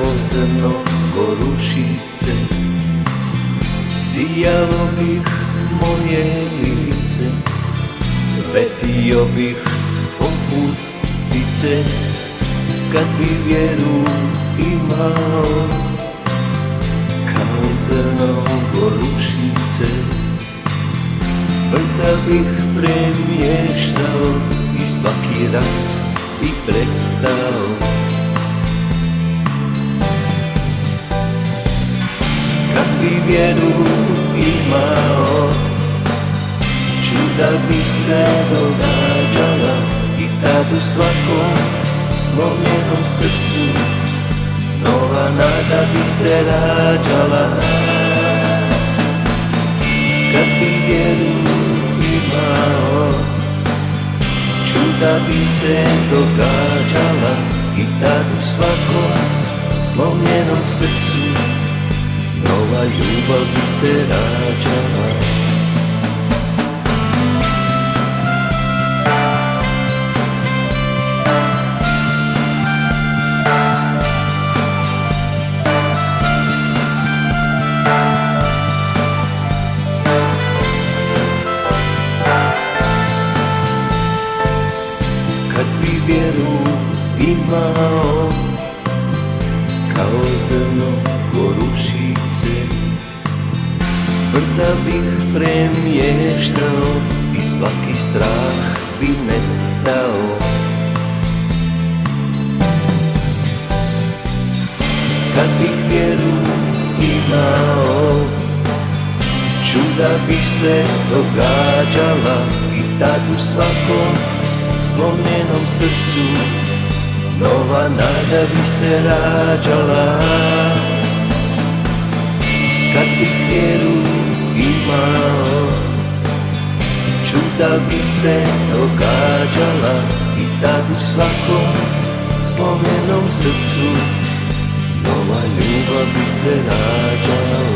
kao zrno gorušice. Sijalo bih moje lice, letio bih poput ptice, kad bi vjeru imao kao zrno gorušice. Brda bih premještao i svaki rat bi prestao. Kad bi vjeru imao, čuda bi se događala i tad u svakom slomljenom srcu nova nada bi se rađala. Kad bi vjeru imao, čuda bi se događala i tad u svakom slomljenom srcu nova ljubav bi se rađala. Kad bi vjeru imao kao zrno gorušice, brda bih premještao i svaki strah bi nestao. Kad bih vjeru imao, čuda bi se događala i tad u svakom slomljenom srcu nova nada bi se rađala. Kad bih vjeru imao, čuda bi se događala i tad u svakom slomljenom srcu nova ljubav bi se rađala.